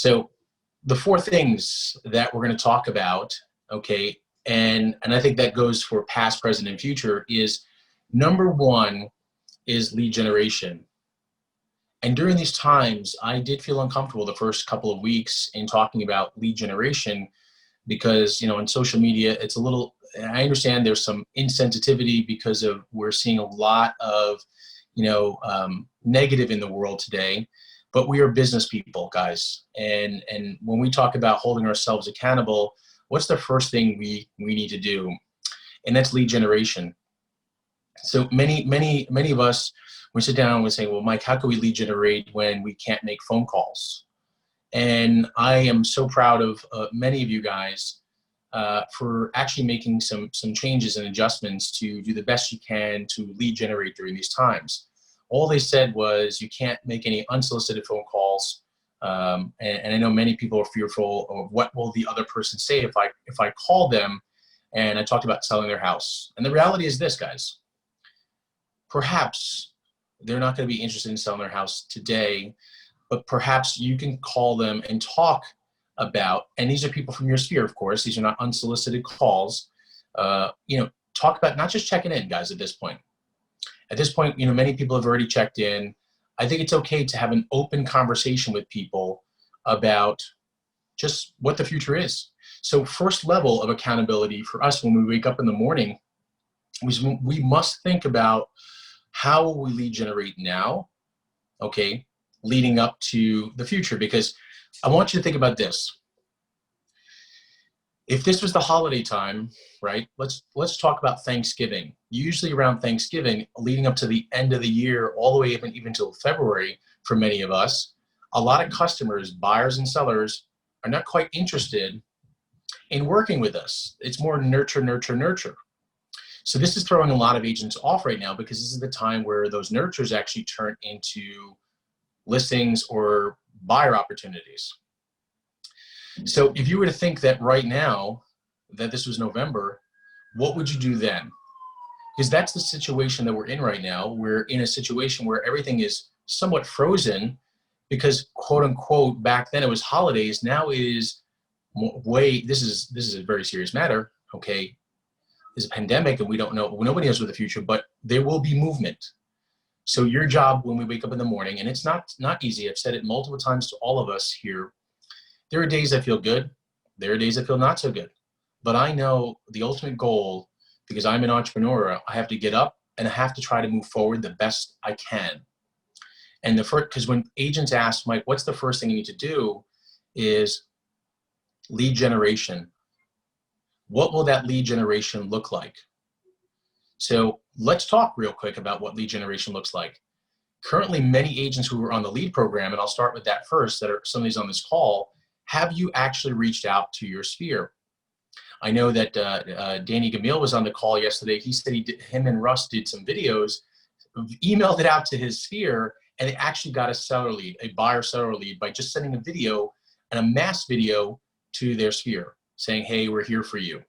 So the four things that we're going to talk about, okay, and I think that goes for past, present, and future, is number one is lead generation. And during these times, I did feel uncomfortable the first couple of weeks in talking about lead generation because, in social media, it's a little, I understand there's some insensitivity because of, we're seeing a lot of, negative in the world today, but we are business people, guys. And when we talk about holding ourselves accountable, what's the first thing we need to do? And that's lead generation. So many of us, we sit down and we say, well, Mike, how can we lead generate when we can't make phone calls? And I am so proud of many of you guys for actually making some changes and adjustments to do the best you can to lead generate during these times. All they said was you can't make any unsolicited phone calls. And I know many people are fearful of what will the other person say if I call them. And I talked about selling their house. And the reality is this, guys. Perhaps they're not going to be interested in selling their house today, but perhaps you can call them and talk about, and these are people from your sphere, of course, these are not unsolicited calls, talk about not just checking in, guys, at this point. At this point, many people have already checked in. I think it's okay to have an open conversation with people about just what the future is. So first level of accountability for us when we wake up in the morning is we must think about how will we lead generate now, okay, leading up to the future, because I want you to think about this. If this was the holiday time, right, let's talk about Thanksgiving. Usually around Thanksgiving, leading up to the end of the year, all the way even till February, for many of us, a lot of customers, buyers and sellers, are not quite interested in working with us. It's more nurture, nurture, nurture. So this is throwing a lot of agents off right now because this is the time where those nurtures actually turn into listings or buyer opportunities. So if you were to think that right now, that this was November, what would you do then? Because that's the situation that we're in right now. We're in a situation where everything is somewhat frozen because, quote unquote, back then it was holidays. Now it is this is a very serious matter, okay? There's a pandemic and we don't know, nobody knows what the future, but there will be movement. So your job when we wake up in the morning, and it's not easy, I've said it multiple times to all of us here, there are days I feel good, there are days I feel not so good. But I know the ultimate goal, because I'm an entrepreneur, I have to get up and I have to try to move forward the best I can. And because when agents ask, Mike, what's the first thing you need to do, is lead generation. What will that lead generation look like? So let's talk real quick about what lead generation looks like. Currently, many agents who are on the lead program, and I'll start with that first, that are some of these on this call, have you actually reached out to your sphere? I know that Danny Gamil was on the call yesterday. He said him and Russ did some videos, emailed it out to his sphere, and they actually got a seller lead, a buyer seller lead, by just sending a video, and a mass video to their sphere saying, hey, we're here for you.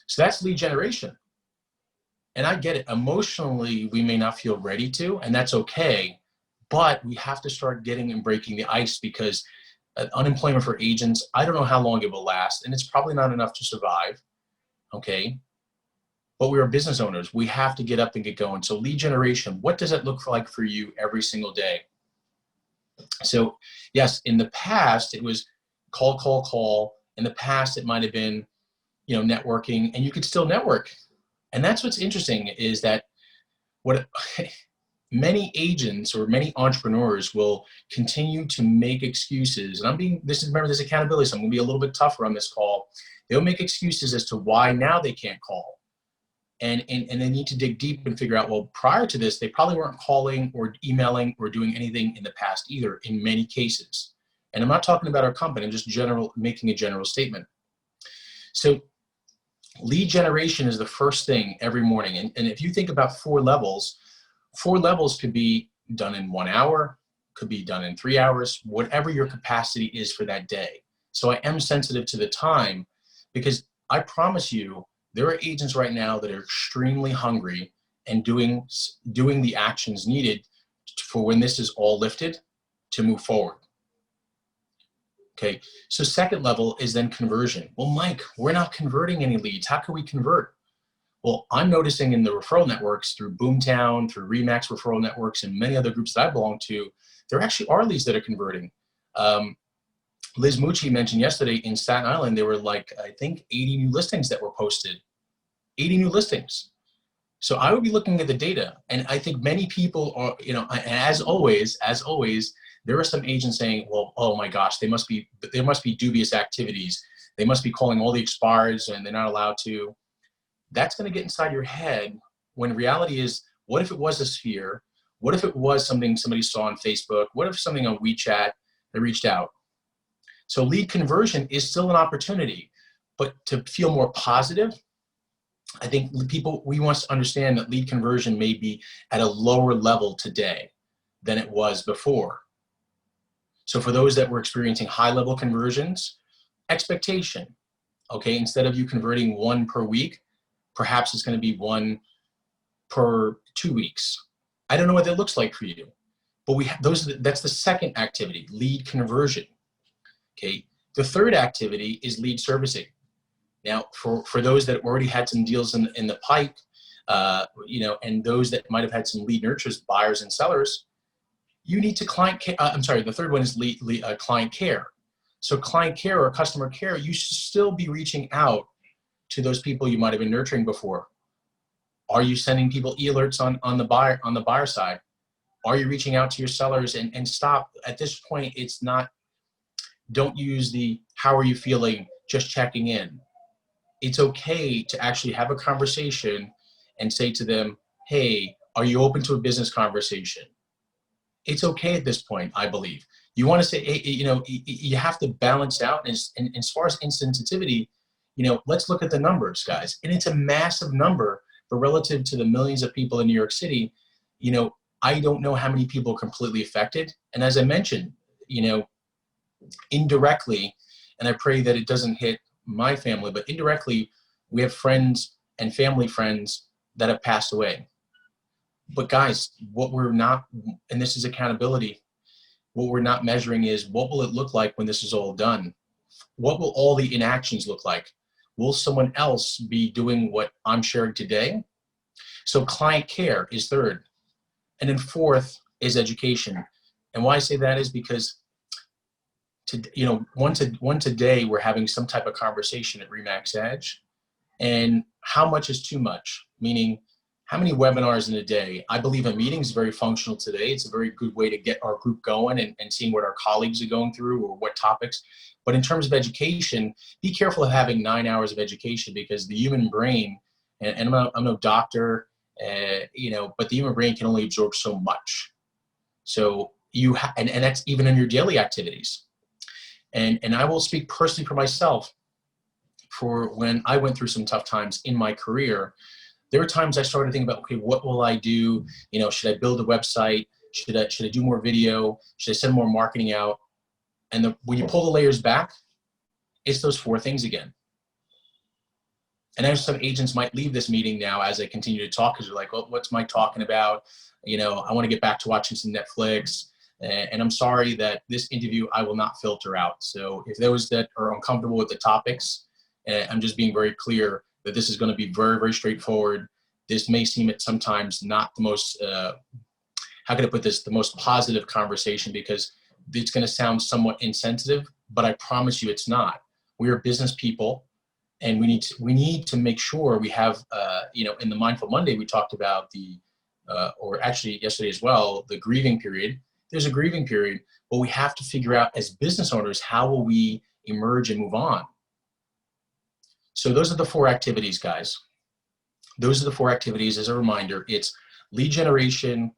So that's lead generation. And I get it. Emotionally, we may not feel ready to, and that's okay. But we have to start getting and breaking the ice, because unemployment for agents, I don't know how long it will last, and it's probably not enough to survive, okay? But we are business owners. We have to get up and get going. So lead generation, what does it look like for you every single day? So yes, in the past, it was call, call, call. In the past, it might have been, networking, and you could still network. And that's what's interesting, is that many agents or many entrepreneurs will continue to make excuses. And remember, this accountability, so I'm going to be a little bit tougher on this call. They'll make excuses as to why now they can't call. And they need to dig deep and figure out, well, prior to this, they probably weren't calling or emailing or doing anything in the past either, in many cases. And I'm not talking about our company, I'm just making a general statement. So lead generation is the first thing every morning. And if you think about 4 levels could be done in 1 hour, could be done in 3 hours, whatever your capacity is for that day. So I am sensitive to the time, because I promise you, there are agents right now that are extremely hungry and doing the actions needed for when this is all lifted to move forward. Okay, so second level is then conversion. Well, Mike, we're not converting any leads. How can we convert? Well, I'm noticing in the referral networks through Boomtown, through Remax referral networks, and many other groups that I belong to, there actually are leads that are converting. Liz Mucci mentioned yesterday in Staten Island, there were like, I think 80 new listings that were posted, 80 new listings. So I would be looking at the data, and I think many people are, you know, as always, there are some agents saying, well, oh my gosh, there must be dubious activities. They must be calling all the expireds and they're not allowed to. That's going to get inside your head when reality is, what if it was a sphere? What if it was something somebody saw on Facebook? What if something on WeChat that reached out? So lead conversion is still an opportunity, but to feel more positive, I think we want to understand that lead conversion may be at a lower level today than it was before. So for those that were experiencing high level conversions, expectation, okay, instead of you converting 1 per week, perhaps it's going to be 1 per 2 weeks. I don't know what that looks like for you, but that's the second activity, lead conversion. Okay, the third activity is lead servicing. Now, for those that already had some deals in the pipe, you know, and those that might have had some lead nurtures, buyers and sellers, you need to the third one is client care. So client care or customer care, you should still be reaching out to those people you might have been nurturing before. Are you sending people alerts on the buyer side? Are you reaching out to your sellers and stop at this point? It's not, don't use the how are you feeling, just checking in. It's okay to actually have a conversation and say to them, hey, are you open to a business conversation? It's okay at this point, I believe. You want to say, hey, you know, you have to balance out. And as far as insensitivity, you know, let's look at the numbers, guys. And it's a massive number, but relative to the millions of people in New York City, you know, I don't know how many people are completely affected. And as I mentioned, you know, indirectly, and I pray that it doesn't hit my family, but indirectly, we have friends and family friends that have passed away. But guys, what we're not, and this is accountability, what we're not measuring is what will it look like when this is all done? What will all the inactions look like? Will someone else be doing what I'm sharing today? So client care is third. And then fourth is education. And why I say that is because once a day we're having some type of conversation at Remax Edge, and how much is too much? Meaning, how many webinars in a day? I believe a meeting is very functional today. It's a very good way to get our group going and seeing what our colleagues are going through or what topics. But in terms of education, be careful of having 9 hours of education, because the human brain, and I'm no doctor, but the human brain can only absorb so much. So and that's even in your daily activities. And I will speak personally for myself. For when I went through some tough times in my career, there were times I started thinking about, okay, what will I do? You know, should I build a website? Should I do more video? Should I send more marketing out? And when you pull the layers back, it's those 4 things again. And I know some agents might leave this meeting now as I continue to talk, because they're like, well, what's Mike talking about? You know, I want to get back to watching some Netflix. And I'm sorry that this interview I will not filter out. So if those that are uncomfortable with the topics, I'm just being very clear that this is going to be very, very straightforward. This may seem at sometimes not the most, how can I put this, the most positive conversation, because it's going to sound somewhat insensitive, but I promise you it's not. We are business people, and we need to make sure we have, in the Mindful Monday, we talked about or actually yesterday as well, the grieving period. There's a grieving period, but we have to figure out as business owners, how will we emerge and move on? So those are the 4 activities, guys. Those are the 4 activities. As a reminder, it's lead generation,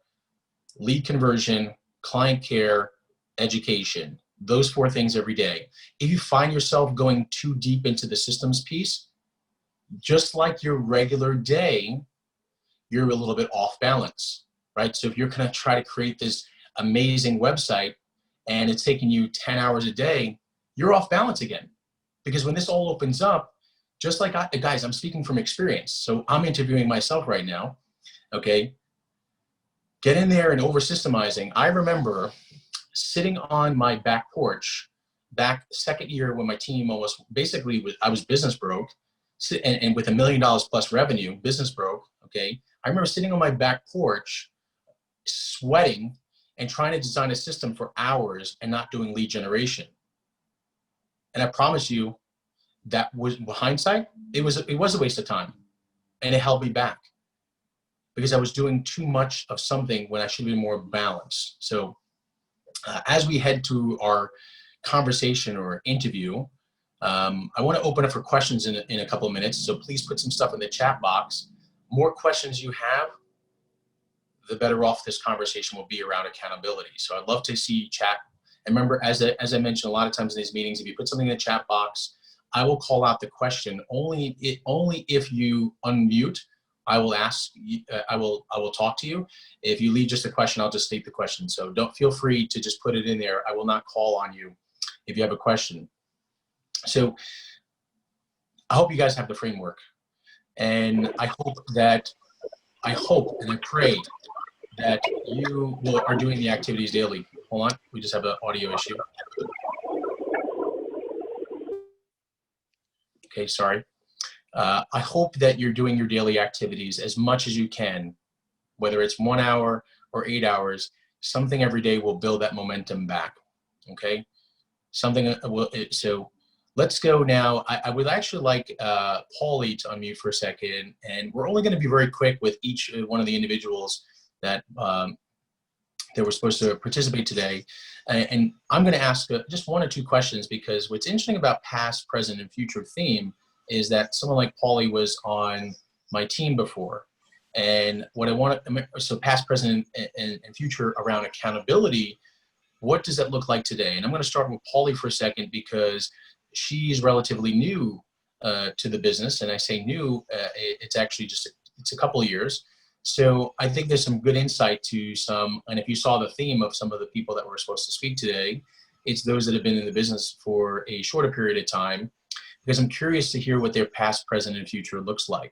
lead conversion, client care, education. Those 4 things every day. If you find yourself going too deep into the systems piece, just like your regular day, you're a little bit off balance, right? So if you're going to try to create this amazing website and it's taking you 10 hours a day, you're off balance again. Because when this all opens up, just like guys, I'm speaking from experience. So I'm interviewing myself right now, okay? Get in there and over systemizing. I remember sitting on my back porch back second year when my team almost basically I was business broke, and with $1 million plus revenue, business broke. Okay, I remember sitting on my back porch, sweating, and trying to design a system for hours and not doing lead generation. And I promise you, that was, with hindsight, it was a waste of time, and it held me back because I was doing too much of something when I should be more balanced. So as we head to our conversation or interview, I want to open up for questions in a couple of minutes. So please put some stuff in the chat box. More questions you have, the better off this conversation will be around accountability. So I'd love to see chat. And remember, as I mentioned a lot of times in these meetings, if you put something in the chat box, I will call out the question. Only if you unmute, I will ask. I will talk to you. If you leave just a question, I'll just state the question. So don't feel free to just put it in there. I will not call on you if you have a question. So I hope you guys have the framework, and I hope and I pray that you are doing the activities daily. Hold on, we just have an audio issue. Okay, sorry. I hope that you're doing your daily activities as much as you can, whether it's 1 hour or 8 hours. Something every day will build that momentum back. Okay, something will. So let's go now. I would actually like Paulie to unmute for a second, and we're only going to be very quick with each one of the individuals that that were supposed to participate today. And I'm going to ask just 1 or 2 questions, because what's interesting about past, present, and future theme is that someone like Paulie was on my team before. And what I want to, so past, present, and future around accountability, what does that look like today? And I'm going to start with Paulie for a second, because she's relatively new to the business. And I say new, it's actually it's a couple of years. So I think there's some good insight to some, and if you saw the theme of some of the people that were supposed to speak today, it's those that have been in the business for a shorter period of time, because I'm curious to hear what their past, present, and future looks like.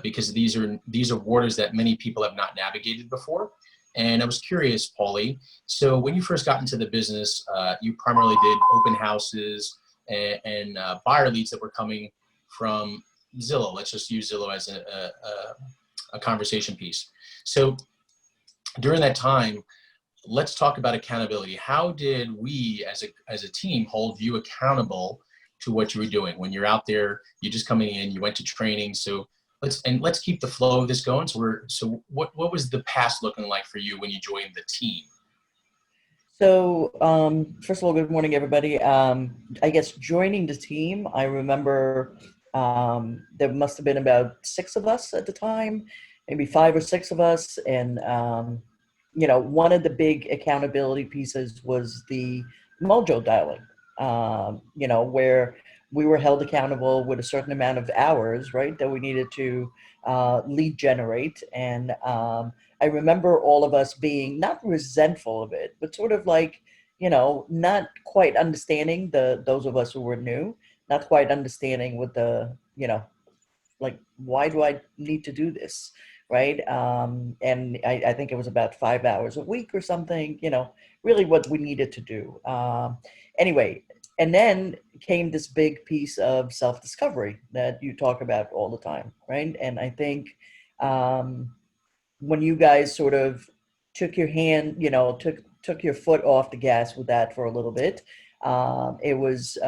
Because these are waters that many people have not navigated before. And I was curious, Paulie, so when you first got into the business, you primarily did open houses and buyer leads that were coming from Zillow. Let's just use Zillow as a conversation piece. So during that time, let's talk about accountability. How did we as a team hold you accountable to what you were doing? When you're out there, you're just coming in, you went to training. So let's keep the flow of this going. So what was the past looking like for you when you joined the team? So first of all, good morning, everybody. I guess joining the team, I remember there must have been about 6 of us at the time, maybe 5 or 6 of us. And, one of the big accountability pieces was the mojo dialing, where we were held accountable with a certain amount of hours, right, that we needed to lead generate. And I remember all of us being not resentful of it, but sort of like, not quite understanding those of us who were new, not quite understanding what like, why do I need to do this? Right. And I think it was about 5 hours a week or something, really what we needed to do. Anyway, and then came this big piece of self-discovery that you talk about all the time. Right. And I think when you guys sort of took your hand, took your foot off the gas with that for a little bit, it was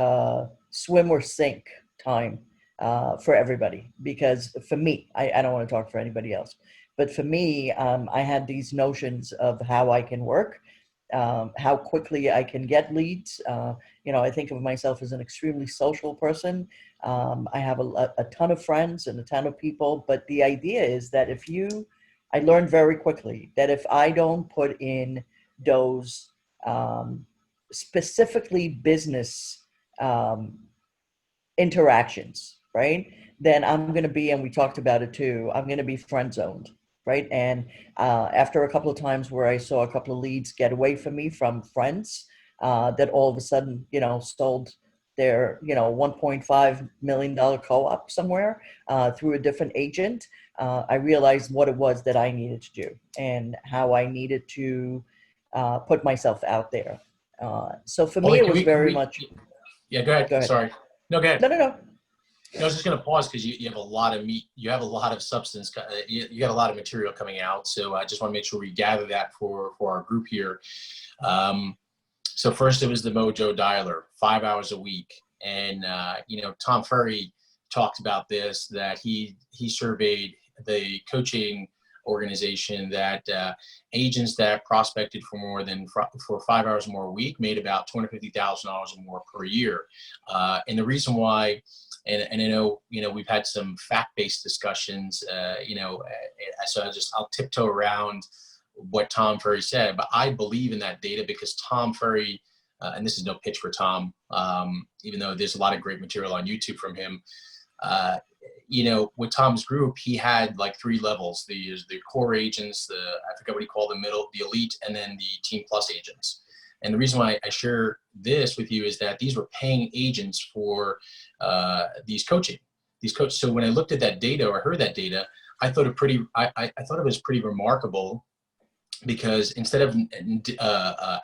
swim or sink time for everybody. Because for me, I don't want to talk for anybody else, but for me, I had these notions of how I can work, how quickly I can get leads. I think of myself as an extremely social person. I have a ton of friends and a ton of people, but the idea is that I learned very quickly that if I don't put in those specifically business interactions, right, then I'm going to be, and we talked about it too, I'm going to be friend zoned, right? And after a couple of times where I saw a couple of leads get away from me from friends that all of a sudden, sold their, $1.5 million co-op somewhere through a different agent, I realized what it was that I needed to do and how I needed to put myself out there. So for me, Paulie, it was can very we, much. yeah, go Oh, ahead. go ahead. Sorry. No, go ahead. No, no, no. No, I was just going to pause because you have a lot of meat. You have a lot of substance. You got a lot of material coming out. So I just want to make sure we gather that for our group here. Um, so first it was the Mojo Dialer, 5 hours a week. And, Tom Ferry talked about this, that he surveyed the coaching organization that agents that prospected for for 5 hours more a week made about $250,000 or more per year. And the reason why, and I know, we've had some fact-based discussions, so I'll tiptoe around what Tom Ferry said, but I believe in that data because Tom Ferry, and this is no pitch for Tom, even though there's a lot of great material on YouTube from him. With Tom's group, he had like three levels: the core agents, I forget what he called the middle, the elite, and then the team plus agents. And the reason why I share this with you is that these were paying agents for these coaches. So when I looked at that data or heard that data, I thought I thought it was pretty remarkable, because instead of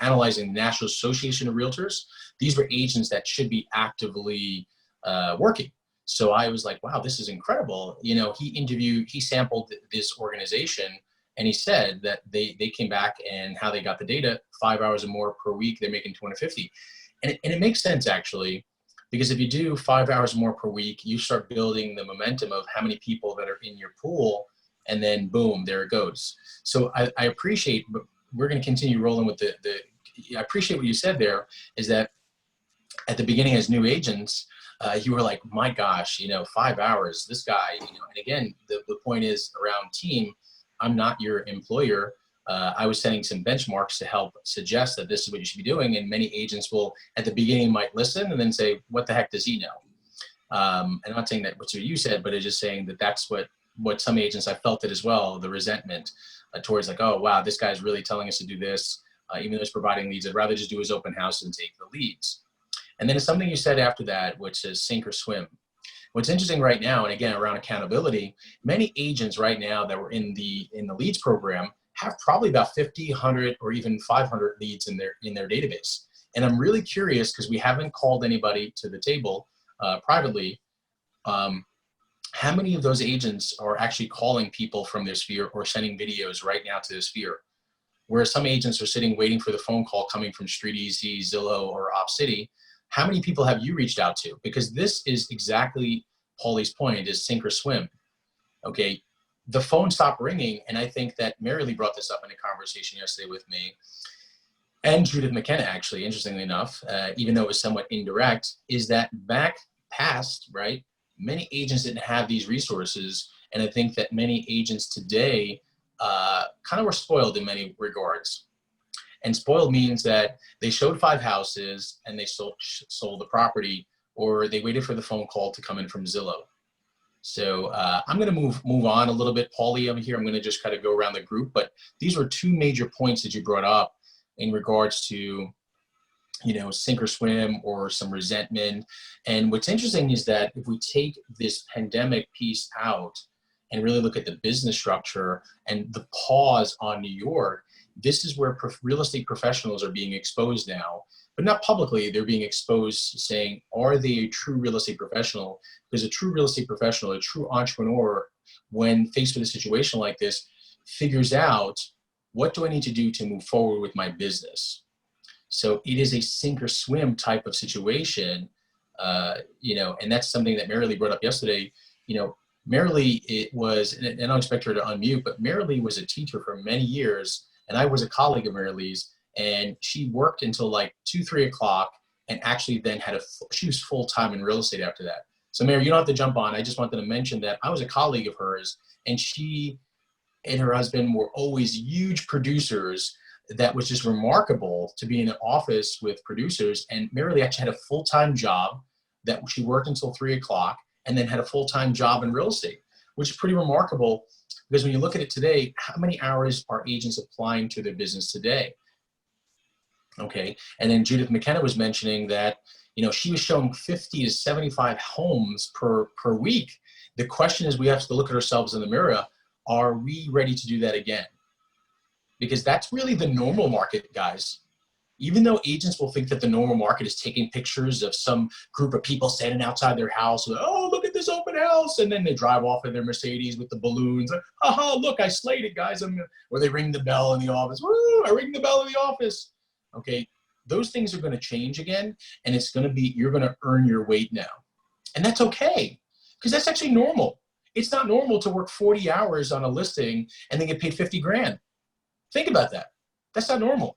analyzing the National Association of Realtors, these were agents that should be actively working. So I was like, wow, this is incredible. He sampled this organization, and he said that they came back and how they got the data: 5 hours or more per week, they're making 250. And it makes sense, actually, because if you do 5 hours more per week, you start building the momentum of how many people that are in your pool, and then boom, there it goes. So I appreciate, but we're going to continue rolling with I appreciate what you said there, is that at the beginning as new agents, you were like, my gosh, 5 hours, this guy, and again, the point is around team. I'm not your employer. I was setting some benchmarks to help suggest that this is what you should be doing. And many agents will, at the beginning, might listen and then say, what the heck does he know? And I'm not saying that what you said, but it's just saying that that's what some agents, I felt it as well, the resentment towards like, oh, wow, this guy's really telling us to do this. Even though he's providing leads, I'd rather just do his open house and take the leads. And then it's something you said after that, which is sink or swim. What's interesting right now, and again, around accountability, many agents right now that were in the leads program have probably about 50, 100, or even 500 leads in their database. And I'm really curious, because we haven't called anybody to the table privately, how many of those agents are actually calling people from their sphere or sending videos right now to their sphere? Whereas some agents are sitting waiting for the phone call coming from StreetEasy, Zillow, or OpCity. How many people have you reached out to? Because this is exactly Paulie's point, is sink or swim. Okay, the phone stopped ringing, and I think that Mary Lee brought this up in a conversation yesterday with me, and Judith McKenna, actually, interestingly enough, even though it was somewhat indirect, is that back past, right, many agents didn't have these resources, and I think that many agents today kind of were spoiled in many regards. And spoiled means that they showed 5 houses and they sold the property, or they waited for the phone call to come in from Zillow. So I'm going to move on a little bit, Paulie, over here. I'm going to just kind of go around the group, but these were two major points that you brought up in regards to, sink or swim or some resentment. And what's interesting is that if we take this pandemic piece out and really look at the business structure and the pause on New York, this is where real estate professionals are being exposed now, but not publicly. They're being exposed saying, are they a true real estate professional? Because a true real estate professional, a true entrepreneur, when faced with a situation like this, figures out, what do I need to do to move forward with my business? So it is a sink or swim type of situation, and that's something that Mary Lee brought up yesterday. Mary Lee, it was, and I don't expect her to unmute, but Mary Lee was a teacher for many years, and I was a colleague of Mary Lee's, and she worked until like 2, 3 o'clock, and actually then she was full-time in real estate after that. So Mary, you don't have to jump on. I just wanted to mention that I was a colleague of hers, and she and her husband were always huge producers. That was just remarkable to be in an office with producers. And Mary Lee actually had a full-time job that she worked until 3 o'clock, and then had a full-time job in real estate, which is pretty remarkable, because when you look at it today, how many hours are agents applying to their business today? Okay, and then Judith McKenna was mentioning that, she was showing 50 to 75 homes per week. The question is, we have to look at ourselves in the mirror. Are we ready to do that again? Because that's really the normal market, guys. Even though agents will think that the normal market is taking pictures of some group of people standing outside their house, with, oh, look at this open house, and then they drive off in their Mercedes with the balloons. Haha, look, I slayed it, guys. Or they ring the bell in the office. Woo, I ring the bell in the office. Okay, those things are going to change again, and it's going to be, you're going to earn your weight now. And that's okay, because that's actually normal. It's not normal to work 40 hours on a listing and then get paid 50 grand. Think about that. That's not normal.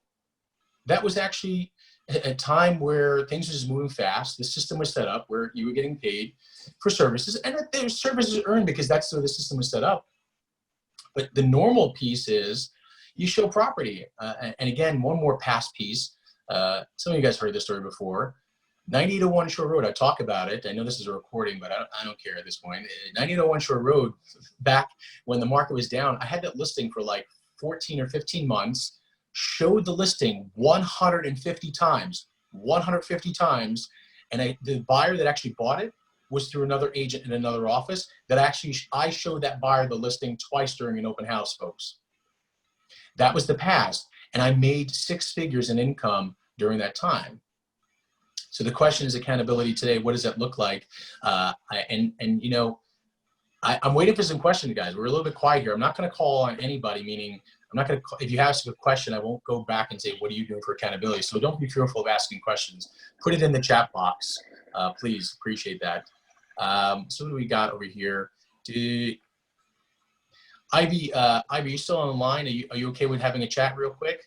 That was actually a time where things were just moving fast. The system was set up where you were getting paid for services, and there's services earned because that's the way the system was set up. But the normal piece is you show property. And again, one more past piece. Some of you guys heard this story before. 9801 Shore Road, I talk about it. I know this is a recording, but I don't care at this point. 9801 Shore Road, back when the market was down, I had that listing for like 14 or 15 months, showed the listing 150 times, 150 times. And the buyer that actually bought it was through another agent in another office that actually, I showed that buyer the listing twice during an open house, folks. That was the past. And I made 6 figures in income during that time. So the question is accountability today. What does that look like? And you know, I'm waiting for some questions, guys. We're a little bit quiet here. I'm not going to call on anybody, meaning I'm not going to, if you ask a question, I won't go back and say, what are you doing for accountability? So don't be fearful of asking questions. Put it in the chat box, please. Appreciate that. So what do we got over here? Ivy, Ivy, you still on the line? Are you okay with having a chat real quick?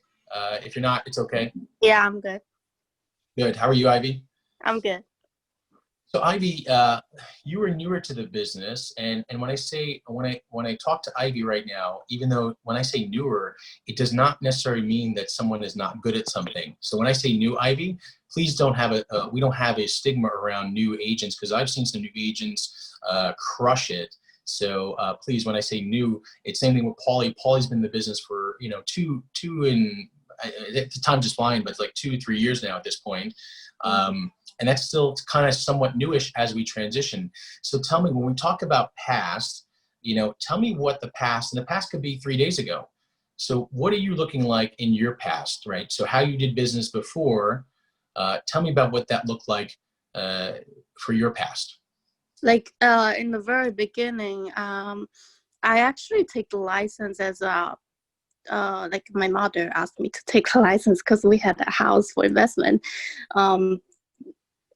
If you're not, it's okay. Yeah, I'm good. Good. How are you, Ivy? I'm good. So Ivy, you were newer to the business, and when I talk to Ivy right now, even though when I say newer, it does not necessarily mean that someone is not good at something. So when I say new, Ivy, please don't have we don't have a stigma around new agents, because I've seen some new agents crush it. So please, when I say new, it's same thing with Paulie. Paulie's been in the business for the time just flying, but it's like 2-3 years now at this point. And that's still kind of somewhat newish as we transition. So tell me, when we talk about past, tell me what the past, and the past could be 3 days ago. So what are you looking like in your past, right? So how you did business before, tell me about what that looked like for your past. Like in the very beginning, I actually take the license as a like my mother asked me to take a license because we had a house for investment.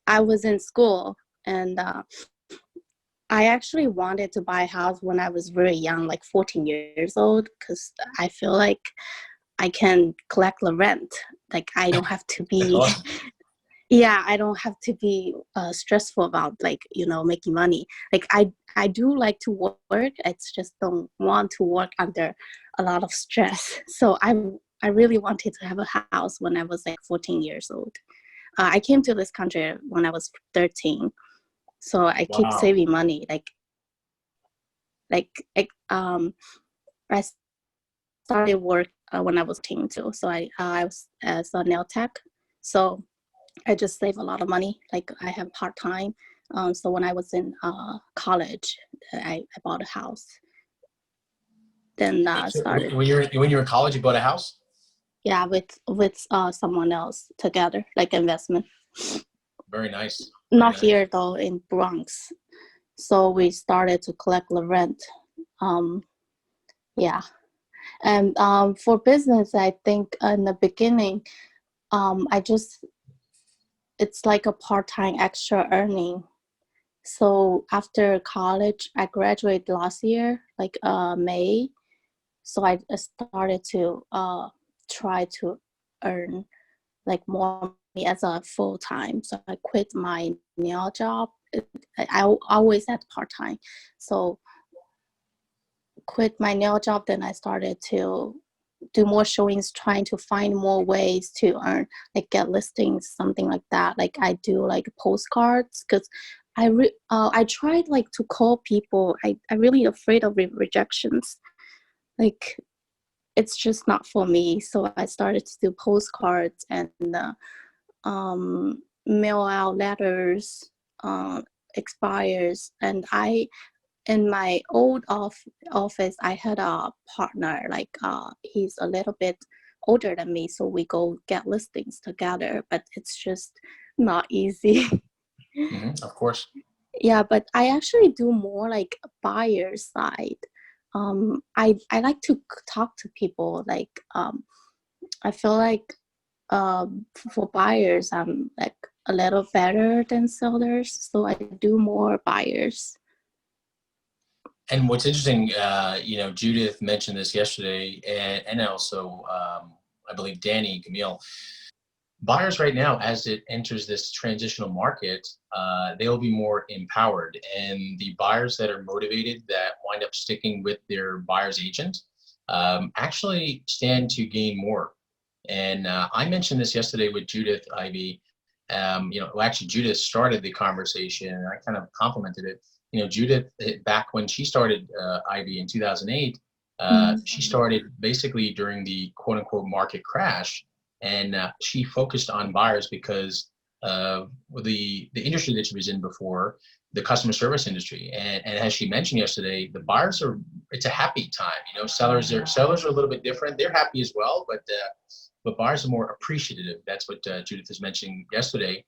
I was in school, and I actually wanted to buy a house when I was very young, like 14 years old, because I feel like I can collect the rent. Like I don't have to be, Awesome. yeah, I don't have to be stressful about making money. Like I do like to work. It's just don't want to work under a lot of stress. So I really wanted to have a house when I was like 14 years old. I came to this country when I was 13, so I keep Wow. saving money. I started work when I was 13 too. So I was as a nail tech. So I just save a lot of money. Like I have part time. So when I was in college, I bought a house. Then started. When you were in college, you bought a house? Yeah, with someone else together, like investment. Very nice. Not here though, in Bronx. So we started to collect the rent. Yeah, and for business, I think in the beginning, it's like a part-time extra earning. So after college, I graduated last year, like May. So I started to try to earn like more money as a full time. So I quit my nail job. I always had part time. So quit my nail job. Then I started to do more showings, trying to find more ways to earn, like get listings, something like that. Like I do like postcards, because I tried like to call people. I really afraid of rejections. Like it's just not for me. So I started to do postcards and mail out letters, expires. And in my old office, I had a partner, like he's a little bit older than me, so we go get listings together, but it's just not easy. Of course. Yeah, but I actually do more like buyer side. I like to talk to people. Like I feel like for buyers, I'm like a little better than sellers, so I do more buyers. And what's interesting, Judith mentioned this yesterday, and also I believe Danny Camille. Buyers right now, as it enters this transitional market, they'll be more empowered, and the buyers that are motivated, that wind up sticking with their buyer's agent, actually stand to gain more. And I mentioned this yesterday with Judith Ivy. Well, actually, Judith started the conversation, and I kind of complimented it. Judith, back when she started Ivy in 2008, she started basically during the quote unquote market crash, and she focused on buyers because of the industry that she was in before, the customer service industry. And as she mentioned yesterday, the buyers it's a happy time. Sellers are a little bit different. They're happy as well, but buyers are more appreciative. That's what Judith was mentioning yesterday.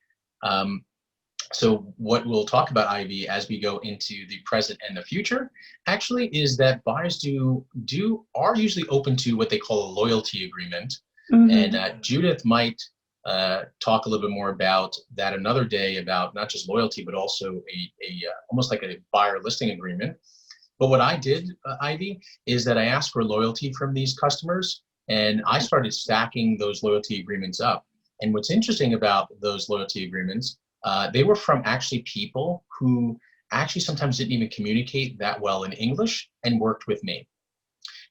So what we'll talk about, Ivy, as we go into the present and the future, actually, is that buyers are usually open to what they call a loyalty agreement. And Judith might talk a little bit more about that another day, about not just loyalty, but also a almost like a buyer listing agreement. But what I did, Ivy, is that I asked for loyalty from these customers, and I started stacking those loyalty agreements up. And what's interesting about those loyalty agreements, they were from actually people who actually sometimes didn't even communicate that well in English and worked with me.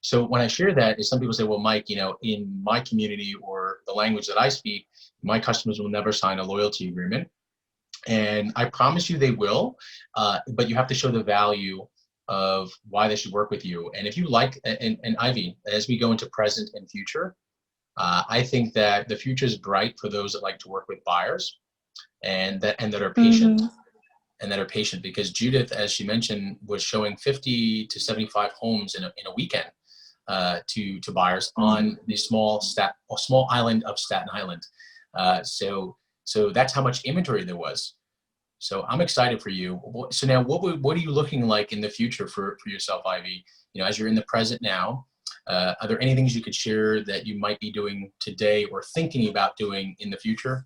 So when I share that, is some people say, well, Mike, in my community or the language that I speak, my customers will never sign a loyalty agreement. And I promise you they will, but you have to show the value of why they should work with you. And if you like, and Ivy, as we go into present and future, I think that the future is bright for those that like to work with buyers and that are patient. And that are patient, because Judith, as she mentioned, was showing 50 to 75 homes in a weekend to buyers on the small island of Staten Island. So that's how much inventory there was. So I'm excited for you. So now, what are you looking like in the future for yourself, Ivy? As you're in the present now, are there any things you could share that you might be doing today or thinking about doing in the future?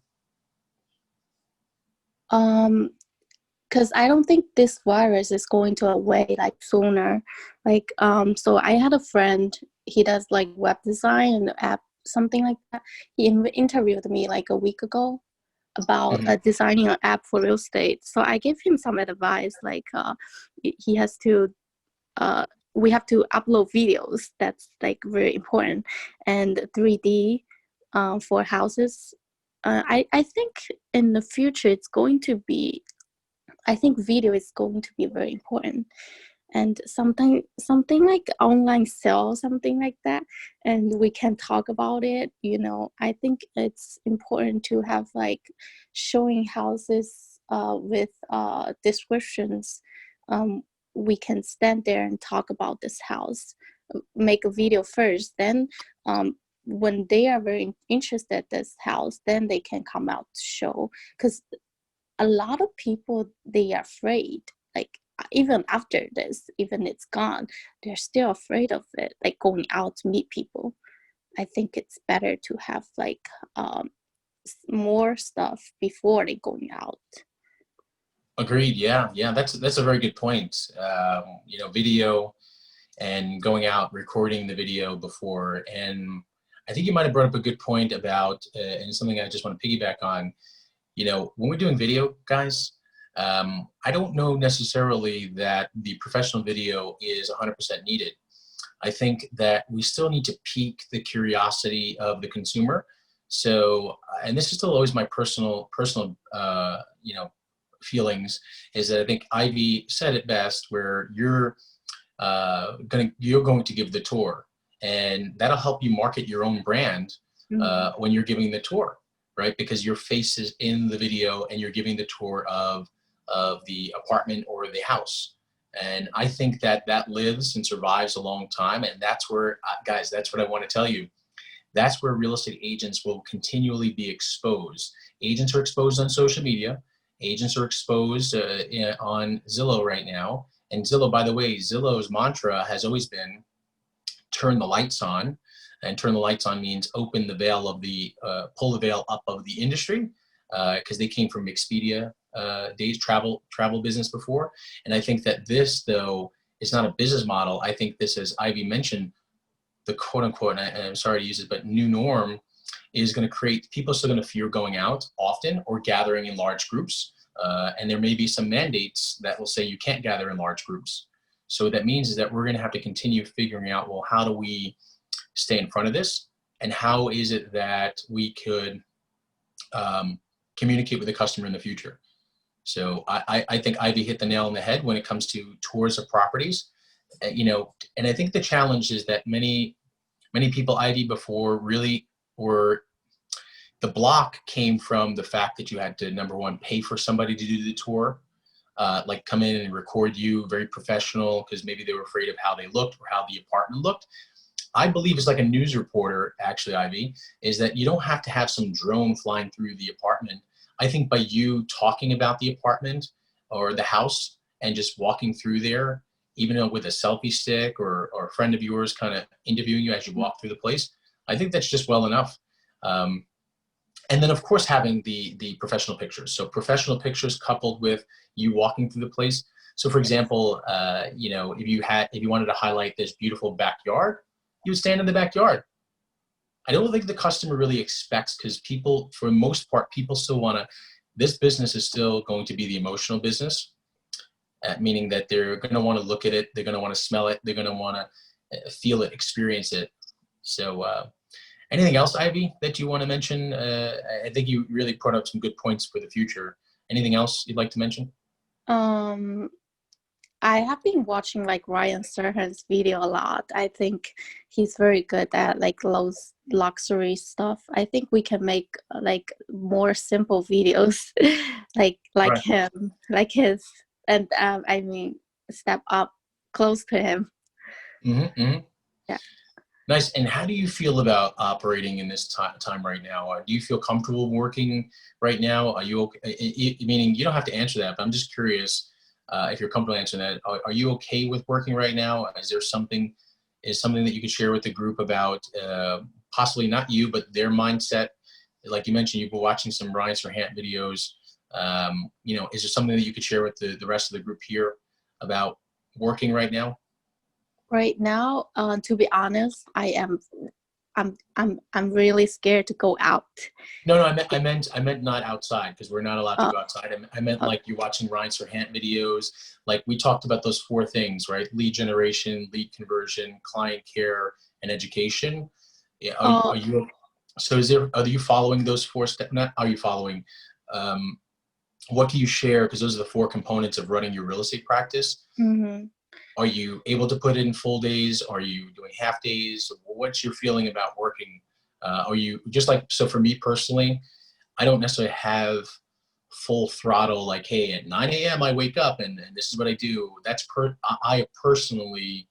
Because I don't think this virus is going to away like sooner. Like so I had a friend, he does like web design and app, something like that. He interviewed me like a week ago about designing an app for real estate. So I gave him some advice, like he has to we have to upload videos. That's like very important, and 3D for houses. I think in the future it's going to be, I think video is going to be very important, and something like online sales, something like that, and we can talk about it. I think it's important to have like showing houses with descriptions. We can stand there and talk about this house, make a video first, then when they are very interested in this house, then they can come out to show. Because a lot of people, they are afraid, like even after this, even it's gone, they're still afraid of it, like going out to meet people. I think it's better to have like more stuff before they going out. Agreed. Yeah, that's a very good point. Video and going out, recording the video before. And I think you might have brought up a good point about, and something I just want to piggyback on. When we're doing video, guys, I don't know necessarily that the professional video is 100% needed. I think that we still need to pique the curiosity of the consumer. So, and this is still always my personal, feelings, is that I think Ivy said it best, where you're going to give the tour, and that'll help you market your own brand when you're giving the tour, right? Because your face is in the video and you're giving the tour of the apartment or the house. And I think that lives and survives a long time. And that's where, guys, that's what I want to tell you. That's where real estate agents will continually be exposed. Agents are exposed on social media. Agents are exposed on Zillow right now. And Zillow, by the way, Zillow's mantra has always been turn the lights on. And turn the lights on means open the veil of the, pull the veil up of the industry, because they came from Expedia days, travel business before. And I think that this, though, is not a business model. I think this, as Ivy mentioned, the quote unquote, and I'm sorry to use it, but new norm is going to create, people are still going to fear going out often or gathering in large groups. And there may be some mandates that will say you can't gather in large groups. So what that means is that we're going to have to continue figuring out, well, how do we stay in front of this? And how is it that we could communicate with the customer in the future? So I think Ivy hit the nail on the head when it comes to tours of properties. And I think the challenge is that many people, Ivy, before really were, the block came from the fact that you had to, number one, pay for somebody to do the tour, like come in and record you, very professional, because maybe they were afraid of how they looked or how the apartment looked. I believe it's like a news reporter, actually, Ivy, is that you don't have to have some drone flying through the apartment. I think by you talking about the apartment or the house and just walking through there, even with a selfie stick or a friend of yours kind of interviewing you as you walk through the place, I think that's just well enough. And then, of course, having the professional pictures. So professional pictures coupled with you walking through the place. So, for example, if you wanted to highlight this beautiful backyard, you would stand in the backyard. I don't think the customer really expects, because people, for the most part, people still want to, this business is still going to be the emotional business, meaning that they're going to want to look at it, they're going to want to smell it, they're going to want to feel it, experience it. So anything else, Ivy, that you want to mention? I think you really brought up some good points for the future. Anything else you'd like to mention? I have been watching like Ryan Serhan's video a lot. I think he's very good at like those luxury stuff. I think we can make like more simple videos like Right. him, like his, and I mean, step up close to him. Mm-hmm, mm-hmm. Yeah. Nice. And how do you feel about operating in this time right now? Do you feel comfortable working right now? Are you okay? Meaning, you don't have to answer that, but I'm just curious if you're comfortable answering that. Are you okay with working right now? Is there something that you could share with the group about possibly not you, but their mindset? Like you mentioned, you've been watching some Ryan Serhant videos. Is there something that you could share with the rest of the group here about working right now? Right now, to be honest, I'm really scared to go out. No, I meant not outside, because we're not allowed to go outside. I meant like you're watching Ryan Serhant videos. Like we talked about those 4 things, right? Lead generation, lead conversion, client care, and education. Yeah, are you? So are you following those 4 steps? Not are you following? What can you share? Because those are the 4 components of running your real estate practice. Mm-hmm. Are you able to put in full days? Are you doing half days? What's your feeling about working? Are you just like, so for me personally, I don't necessarily have full throttle, like, hey, at 9 a.m. I wake up and this is what I do. I have personally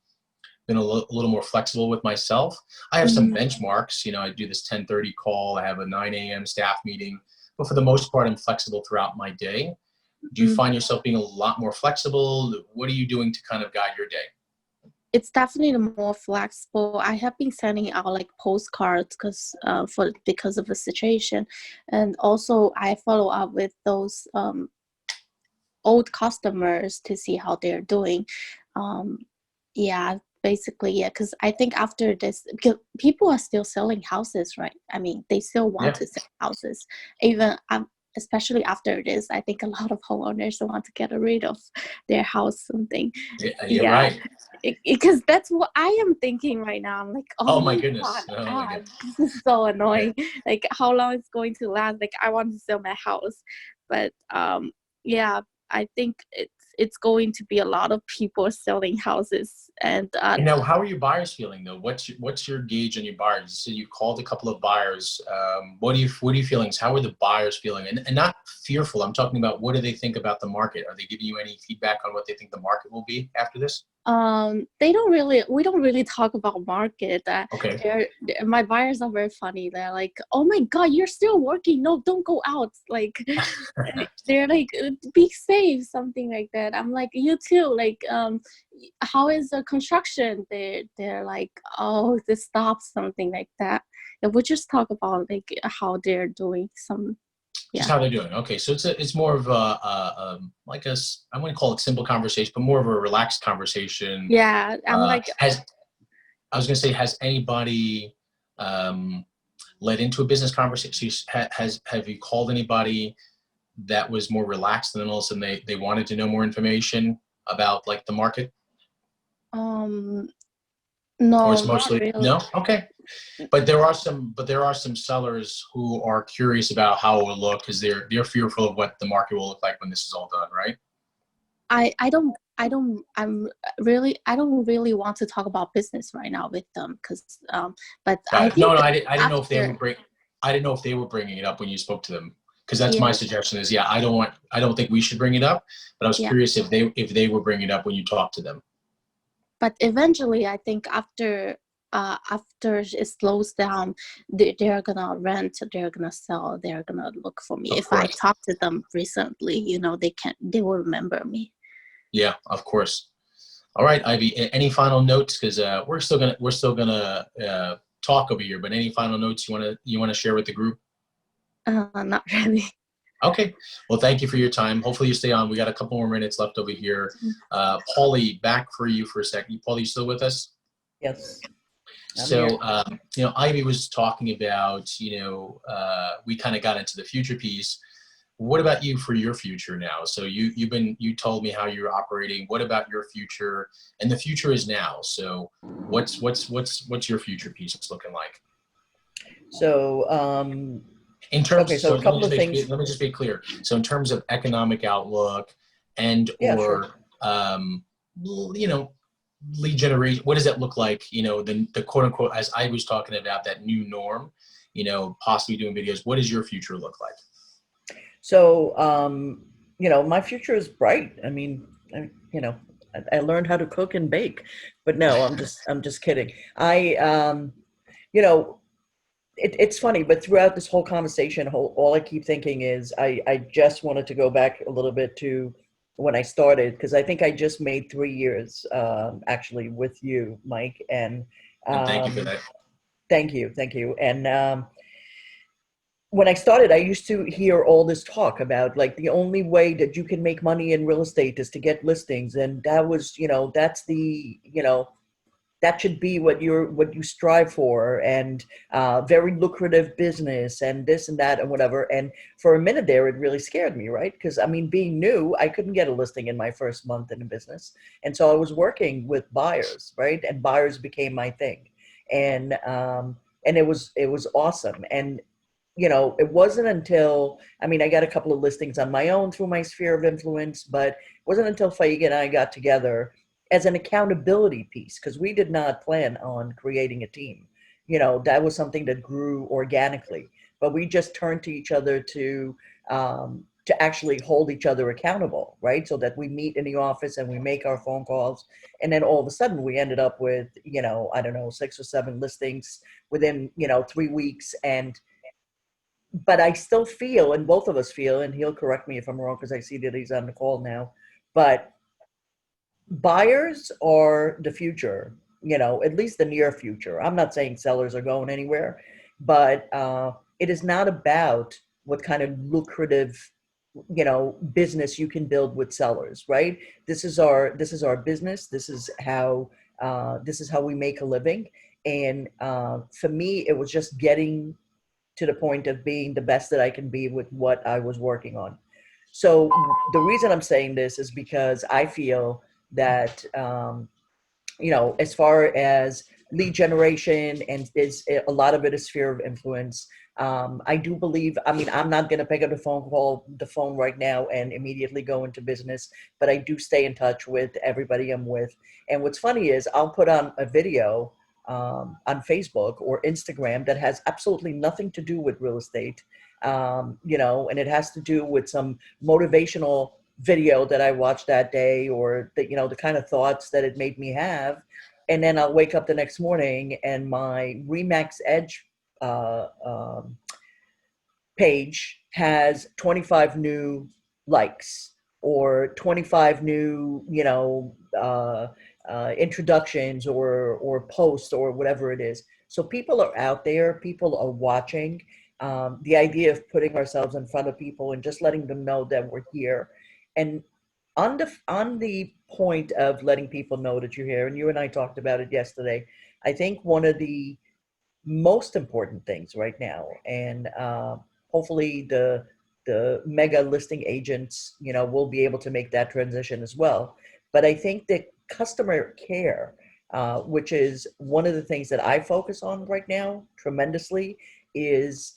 been a little more flexible with myself. I have some benchmarks, I do this 10:30 call. I have a 9 a.m. staff meeting, but for the most part, I'm flexible throughout my day. Do you find yourself being a lot more flexible? What are you doing to kind of guide your day? It's definitely more flexible. I have been sending out like postcards because of the situation, and also I follow up with those old customers to see how they're doing. Basically, yeah, because I think after this, because people are still selling houses, right? I mean, they still want to sell houses, even especially after this. I think a lot of homeowners want to get rid of their house, something. You're right. Because that's what I am thinking right now. I'm like, oh my goodness. God, this is so annoying. Like, how long it's going to last? Like, I want to sell my house, but I think it's going to be a lot of people selling houses. And now, how are your buyers feeling though? What's your gauge on your buyers? You said you called a couple of buyers. What are you feeling? How are the buyers feeling? And not fearful. I'm talking about, what do they think about the market? Are they giving you any feedback on what they think the market will be after this? They don't really, we don't really talk about market. Okay. My buyers are very funny. They're like, oh my God, you're still working. No, don't go out. Like, they're like, be safe, something like that. I'm like, you too. Like, how is the construction? They're like, oh, this stops, something like that. And we just talk about like how they're doing some, Just yeah. how they're doing. Okay, so it's more of like I wouldn't call it simple conversation, but more of a relaxed conversation. Yeah, I'm like, Has I was going to say, has anybody led into a business conversation? Have you called anybody that was more relaxed, and then all of a sudden they wanted to know more information about like the market, no, or it's not mostly really. no? Okay, but there are some sellers who are curious about how it will look because they're fearful of what the market will look like when this is all done, right? I don't I don't really want to talk about business right now with them because but I Got it. No, think no, I didn't know if they after, were I didn't know if they were bringing it up when you spoke to them, because that's my yeah, suggestion. Is yeah, I don't think we should bring it up, but I was yeah, curious if they were bringing it up when you talked to them. but eventually I think after it slows down, they're gonna rent, they're gonna sell, they're gonna look for me. Of If I course. talk to them recently, you know, they will remember me. Yeah, of course. All right, Ivy. Any final notes? Because we're still gonna talk over here. But any final notes you wanna share with the group? Not really. Okay. Well, thank you for your time. Hopefully you stay on. We got a couple more minutes left over here. Paulie, back for you for a second. Paulie, you still with us? Yes, I'm here. So, Ivy was talking about, we kind of got into the future piece. What about you for your future now? So you told me how you're operating. What about your future? And the future is now. So what's your future piece looking like? So, In terms, okay, so so a couple of things. let me just be clear. So in terms of economic outlook and Yeah, sure. or you know, lead generation, what does that look like? The quote unquote, as I was talking about, that new norm, possibly doing videos. What does your future look like? So, my future is bright. I mean, I learned how to cook and bake, but no, I'm just kidding. You know, it's funny, but throughout this whole conversation, all I keep thinking is I just wanted to go back a little bit to when I started, because I think I just made 3 years, actually, with you, Mike, and And thank you for um, that. thank you. And when I started, I used to hear all this talk about like the only way that you can make money in real estate is to get listings, and that was, that's the, that should be what you strive for, and very lucrative business, and this and that and whatever. And for a minute there, it really scared me, right? Because I mean, being new, I couldn't get a listing in my first month in the business, and so I was working with buyers, right? And buyers became my thing, and it was awesome. And it wasn't until, I mean, I got a couple of listings on my own through my sphere of influence, but it wasn't until Faik and I got together as an accountability piece, because we did not plan on creating a team. That was something that grew organically, but we just turned to each other to actually hold each other accountable, right? So that we meet in the office and we make our phone calls. And then all of a sudden we ended up with, I don't know, 6 or 7 listings within, 3 weeks. But I still feel, and both of us feel, and he'll correct me if I'm wrong because I see that he's on the call now, but buyers are the future, at least the near future. I'm not saying sellers are going anywhere, but it is not about what kind of lucrative, business you can build with sellers, right? This is our business. This is how we make a living. And for me, it was just getting to the point of being the best that I can be with what I was working on. So the reason I'm saying this is because I feel that, as far as lead generation, and is a lot of it is sphere of influence. I do believe, I mean, I'm not going to pick up the phone right now and immediately go into business, but I do stay in touch with everybody I'm with. And what's funny is I'll put on a video on Facebook or Instagram that has absolutely nothing to do with real estate, and it has to do with some motivational video that I watched that day, or the, you know, the kind of thoughts that it made me have. And then I'll wake up the next morning and my Remax Edge uh, um, page has 25 new likes or 25 new, you know, introductions or posts or whatever it is. So people are out there, people are watching. The idea of putting ourselves in front of people and just letting them know that we're here, and on the point of letting people know that you're here, and you and I talked about it yesterday. I think one of the most important things right now, and hopefully the mega listing agents, you know, will be able to make that transition as well. But I think that customer care, which is one of the things that I focus on right now tremendously, is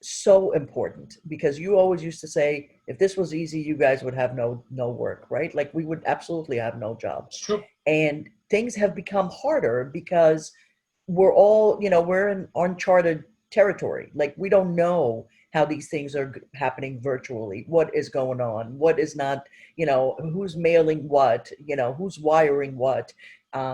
so important, because you always used to say, if this was easy, you guys would have no work, right? Like we would absolutely have no It's jobs. true. And things have become harder because we're all, you know, we're in uncharted territory. Like we don't know how these things are happening virtually, what is going on, what is not, you know, who's mailing what, you know, who's wiring what.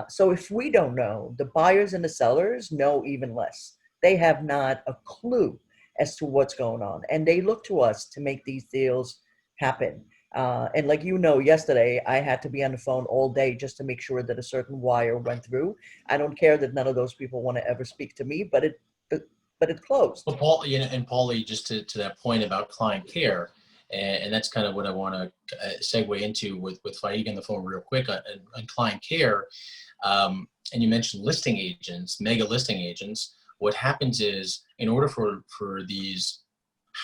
So if we don't know, the buyers and the sellers know even less. They have not a clue as to what's going on, and they look to us to make these deals happen. And like, you know, yesterday I had to be on the phone all day just to make sure that a certain wire went through. I don't care that none of those people want to ever speak to me, but it closed. But Paul, you know, and Paulie, just to that point about client care, and that's kind of what I want to segue into with Faik on the phone real quick on client care. And you mentioned listing agents, mega listing agents. What happens is, in order for these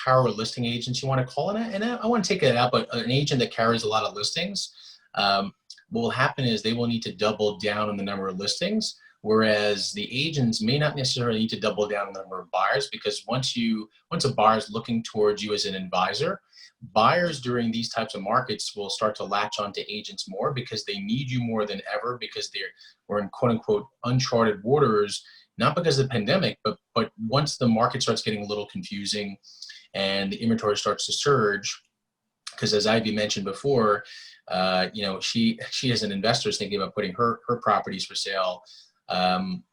power listing agents, you want to call it, and I want to take it out, but an agent that carries a lot of listings, what will happen is they will need to double down on the number of listings, whereas the agents may not necessarily need to double down on the number of buyers, because once a buyer is looking towards you as an advisor, buyers during these types of markets will start to latch onto agents more because they need you more than ever, because we're in quote unquote uncharted waters, not because of the pandemic, but once the market starts getting a little confusing and the inventory starts to surge, because as Ivy mentioned before, you know, she as an investor is thinking about putting her properties for sale.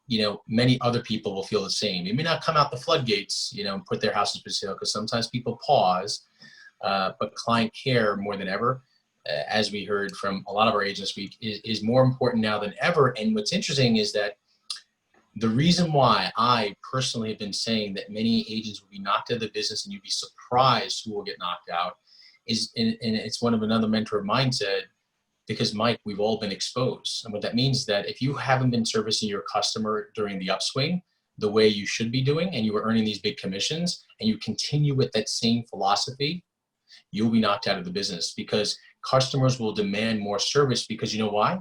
You know, many other people will feel the same. They may not come out the floodgates, you know, and put their houses for sale, because sometimes people pause. But client care more than ever, as we heard from a lot of our agents this week, is more important now than ever. And what's interesting is that the reason why I personally have been saying that many agents will be knocked out of the business, and you'd be surprised who will get knocked out, is, and it's one of another mentor of mine said, because Mike, we've all been exposed. And what that means is that if you haven't been servicing your customer during the upswing the way you should be doing, and you were earning these big commissions, and you continue with that same philosophy, you'll be knocked out of the business, because customers will demand more service. Because you know why?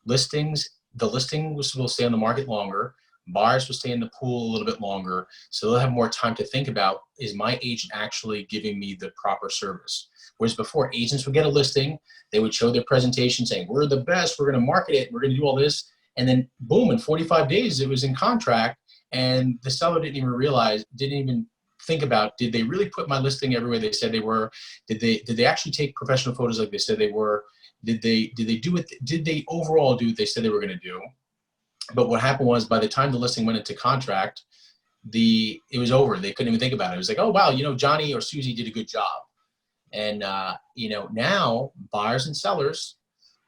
The listings will stay on the market longer. Buyers will stay in the pool a little bit longer. So they'll have more time to think about, is my agent actually giving me the proper service? Whereas before, agents would get a listing, they would show their presentation saying, we're the best, we're going to market it, we're going to do all this. And then boom, in 45 days, it was in contract. And the seller didn't even think about, did they really put my listing everywhere they said they were? Did they actually take professional photos like they said they were? Did they do it? Did they overall do what they said they were going to do? But what happened was, by the time the listing went into contract, it was over. They couldn't even think about it. It was like, oh wow, you know, Johnny or Susie did a good job. And you know, now buyers and sellers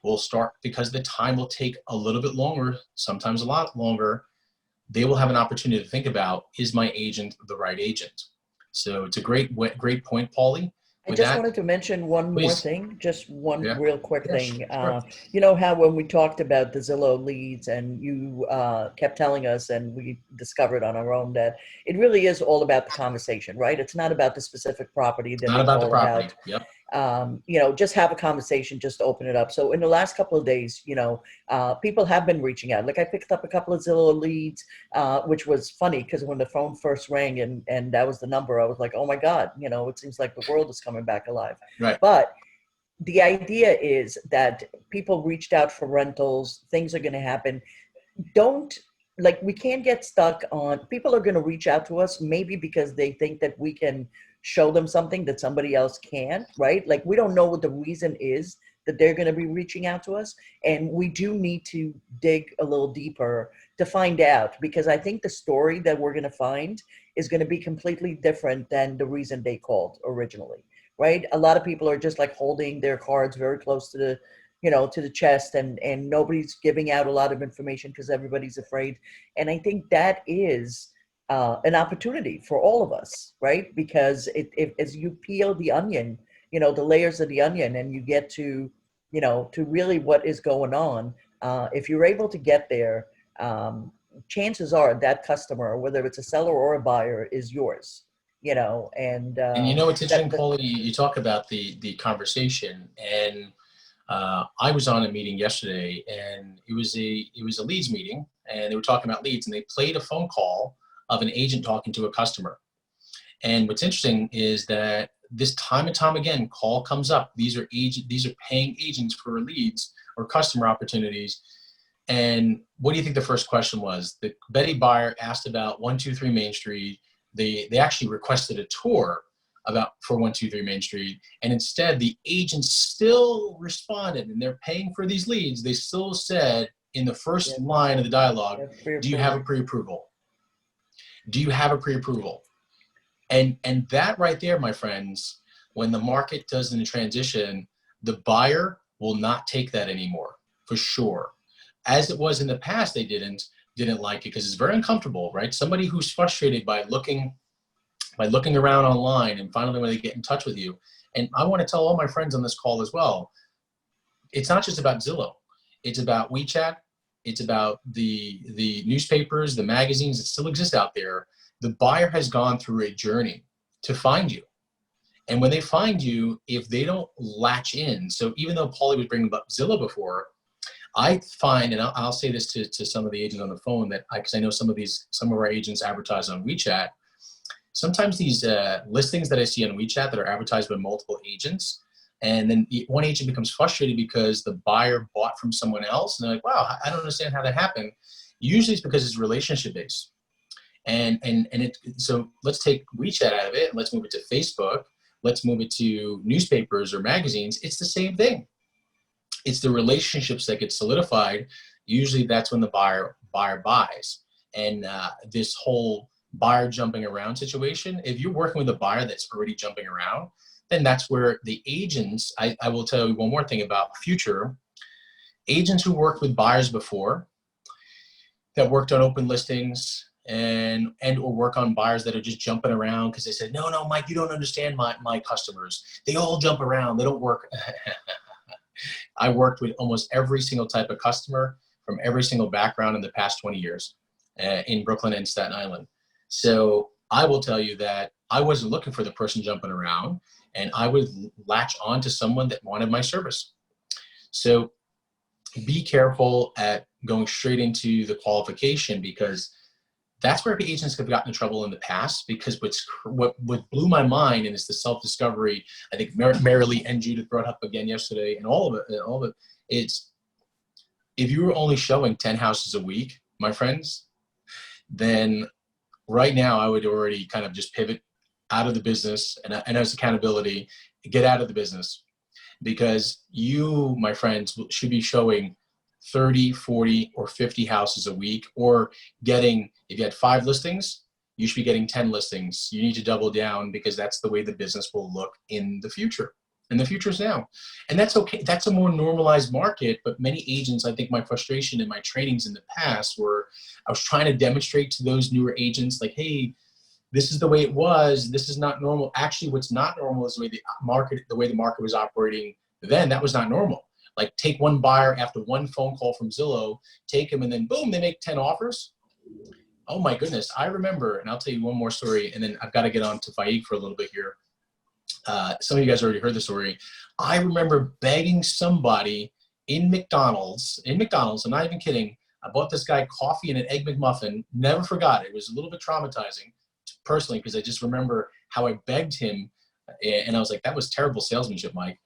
will start, because the time will take a little bit longer, sometimes a lot longer. They will have an opportunity to think about, is my agent the right agent? So it's a great point, Paulie. I With just that, wanted to mention one more please. thing, just one Yeah. real quick Yeah, thing. sure. You know how when we talked about the Zillow leads, and you kept telling us, and we discovered on our own, that it really is all about the conversation, right? It's not about the specific property, It's that not it's about the all property. about, Yep. you know, just have a conversation, just open it up. So in the last couple of days, you know, people have been reaching out. Like I picked up a couple of Zillow leads, which was funny, because when the phone first rang and that was the number, I was like, oh my God, you know, it seems like the world is coming back alive. Right. But the idea is that people reached out for rentals, things are going to happen. Don't, like, we can't get stuck on, people are going to reach out to us maybe because they think that we can show them something that somebody else can't, right? Like we don't know what the reason is that they're going to be reaching out to us. And we do need to dig a little deeper to find out, because I think the story that we're going to find is going to be completely different than the reason they called originally, right? A lot of people are just like holding their cards very close to the, to the chest, and nobody's giving out a lot of information because everybody's afraid. And I think that is an opportunity for all of us, right? Because as you peel the onion, the layers of the onion, and you get to, to really what is going on. If you're able to get there, chances are that customer, whether it's a seller or a buyer, is yours. And It's interesting, Paul, you talk about the conversation, and I was on a meeting yesterday, and it was a leads meeting, and they were talking about leads, and they played a phone call of an agent talking to a customer. And what's interesting is that this time and time again, call comes up. These are paying agents for leads or customer opportunities. And what do you think the first question was? The Betty buyer asked about 123 Main Street. They actually requested a tour for 123 Main Street. And instead, the agent still responded, and they're paying for these leads. They still said in the first line of the dialogue, do you have a pre-approval? Do you have a pre-approval? And that right there, my friends, when the market does in transition, the buyer will not take that anymore, for sure. As it was in the past, they didn't like it because it's very uncomfortable, right? Somebody who's frustrated by looking around online, and finally when they get in touch with you. And I want to tell all my friends on this call as well, it's not just about Zillow. It's about WeChat. It's about the newspapers, the magazines that still exist out there. The buyer has gone through a journey to find you. And when they find you, if they don't latch in, so even though Paulie was bringing up Zillow before, I find, and I'll say this to some of the agents on the phone, that because I know some of our agents advertise on WeChat. Sometimes these listings that I see on WeChat that are advertised by multiple agents, and then one agent becomes frustrated because the buyer bought from someone else, and they're like, wow, I don't understand how that happened. Usually it's because it's relationship based. So let's take WeChat out of it, and let's move it to Facebook. Let's move it to newspapers or magazines. It's the same thing. It's the relationships that get solidified. Usually that's when the buyer buys. And this whole buyer jumping around situation, if you're working with a buyer that's already jumping around, then that's where the agents, I will tell you one more thing about future agents who worked with buyers before, that worked on open listings and or work on buyers that are just jumping around because they said, no, Mike, you don't understand my customers. They all jump around. They don't work. I worked with almost every single type of customer from every single background in the past 20 years in Brooklyn and Staten Island. So I will tell you that I wasn't looking for the person jumping around, and I would latch on to someone that wanted my service. So be careful at going straight into the qualification, because that's where agents have gotten in trouble in the past. Because what blew my mind, and it's the self-discovery, I think Marilee and Judith brought up again yesterday, and all of it, it's if you were only showing 10 houses a week, my friends, then right now I would already kind of just pivot out of the business, and as accountability, get out of the business, because you, my friends, should be showing 30, 40, or 50 houses a week, or getting, if you had 5 listings, you should be getting 10 listings. You need to double down, because that's the way the business will look in the future. And the future is now. And that's okay. That's a more normalized market. But many agents, I think my frustration in my trainings in the past were I was trying to demonstrate to those newer agents, like, hey, this is the way it was. This is not normal. Actually, what's not normal is the way the market was operating then. That was not normal. Like, take one buyer after one phone call from Zillow, take them, and then boom, they make 10 offers. Oh my goodness. I remember, and I'll tell you one more story, and then I've got to get on to Faik for a little bit here. Some of you guys already heard the story. I remember begging somebody in McDonald's, I'm not even kidding. I bought this guy coffee and an egg McMuffin. Never forgot. It was a little bit traumatizing personally, because I just remember how I begged him, and I was like, that was terrible salesmanship, Mike.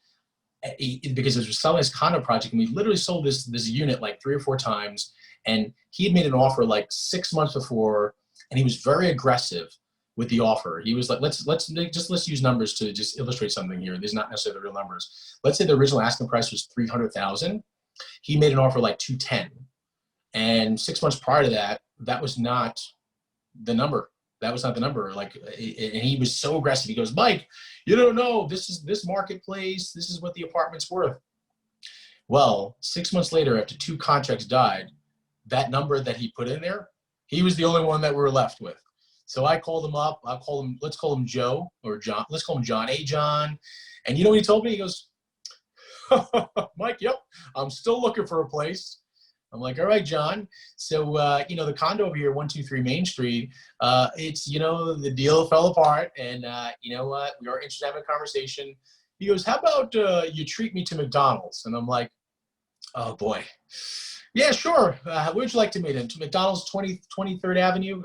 Because it was selling his condo project, and we literally sold this unit like 3 or 4 times, and he had made an offer like 6 months before, and he was very aggressive. with the offer. He was like, let's use numbers to just illustrate something here. These are not necessarily the real numbers. Let's say the original asking price was 300,000. He made an offer like 210, and 6 months prior to that, that was not the number. That was not the number. Like, and he was so aggressive. He goes, Mike, you don't know. This is this marketplace. This is what the apartment's worth. Well, 6 months later, after 2 contracts died, that number that he put in there, he was the only one that we were left with. So I called him up. Let's call him Joe or John. Let's call him John. Hey, John. And you know what he told me? He goes, Mike, yep, I'm still looking for a place. I'm like, all right, John. So, the condo over here, 123 Main Street, it's, the deal fell apart. And you know what? We are interested in having a conversation. He goes, how about you treat me to McDonald's? And I'm like, oh, boy. Yeah, sure. Where would you like to meet him? To McDonald's 23rd Avenue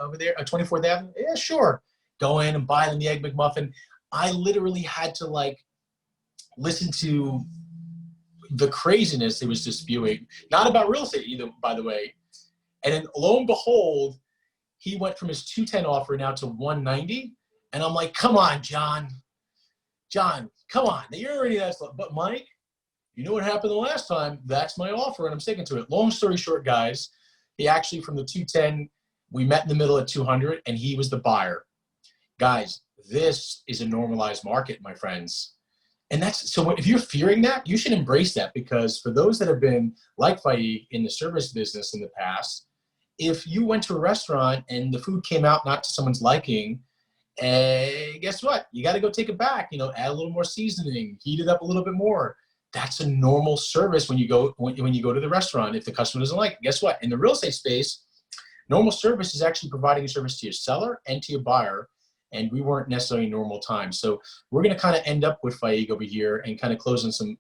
over there, 24th Avenue? Yeah, sure. Go in and buy them the Egg McMuffin. I literally had to, listen to the craziness it was just spewing. Not about real estate either, by the way. And then lo and behold, he went from his 210 offer now to 190. And I'm like, come on, John. John, come on. You're already that slow. But Mike, you know what happened the last time? That's my offer, and I'm sticking to it. Long story short, guys, he actually, from the 210, we met in the middle at 200, and he was the buyer. Guys, this is a normalized market, my friends. And so if you're fearing that, you should embrace that, because for those that have been like Faik in the service business in the past, if you went to a restaurant and the food came out not to someone's liking, guess what? You got to go take it back. Add a little more seasoning, heat it up a little bit more. That's a normal service when you go to the restaurant. If the customer doesn't like it, guess what? In the real estate space, normal service is actually providing a service to your seller and to your buyer, and we weren't necessarily in normal times. So we're going to kind of end up with Faik over here and kind of close on some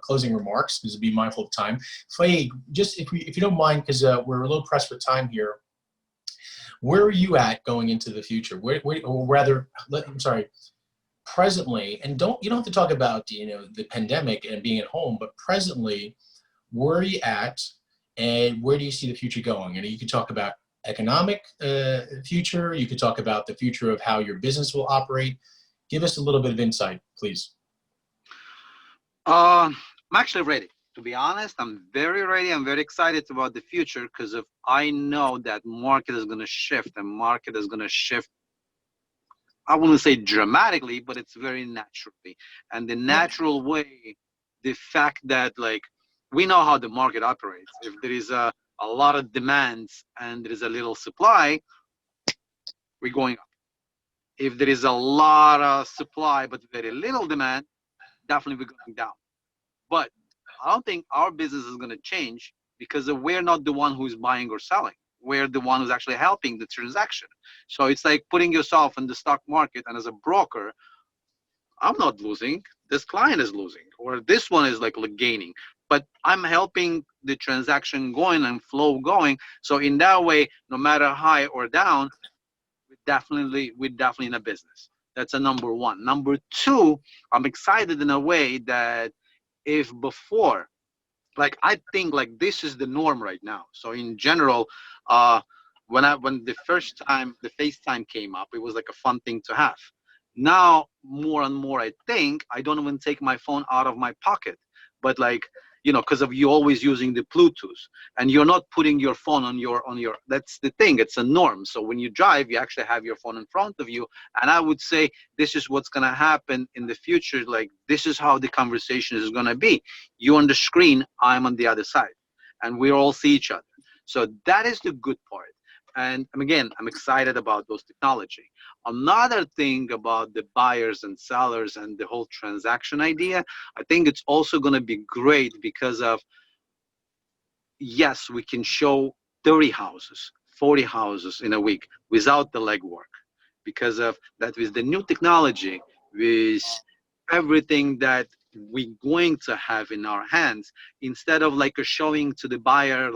closing remarks, because be mindful of time. Faik, just if you don't mind, because we're a little pressed for time here. Where are you at going into the future? Presently, and you don't have to talk about the pandemic and being at home, but presently, where are you at, and where do you see the future going? You could talk about economic future. You could talk about the future of how your business will operate. Give us a little bit of insight, please. I'm actually ready. To be honest, I'm very ready. I'm very excited about the future, because I know that market is going to shift, and market is going to shift. I wouldn't say dramatically, but it's very naturally. And the natural way, the fact that we know how the market operates. If there is a lot of demands and there is a little supply, we're going up. If there is a lot of supply but very little demand, definitely we're going down. But I don't think our business is going to change, because we're not the one who's buying or selling. We're the one who's actually helping the transaction. So it's like putting yourself in the stock market, and as a broker, I'm not losing. This client is losing, or this one is gaining. But I'm helping the transaction going and flow going. So in that way, no matter high or down, we're definitely in a business. That's a number one. Number two, I'm excited in a way that if before, I think this is the norm right now. So in general, when the first time the FaceTime came up, it was a fun thing to have. Now more and more, I think I don't even take my phone out of my pocket, but because of you always using the Bluetooth, and you're not putting your phone on your. That's the thing. It's a norm. So when you drive, you actually have your phone in front of you. And I would say this is what's gonna happen in the future. This is how the conversation is gonna be. You on the screen, I'm on the other side, and we all see each other. So that is the good part. And again, I'm excited about those technology. Another thing about the buyers and sellers and the whole transaction idea, I think it's also going to be great, because of, yes, we can show 30 houses, 40 houses in a week without the legwork, because of that with the new technology, with everything that we're going to have in our hands, instead of showing to the buyer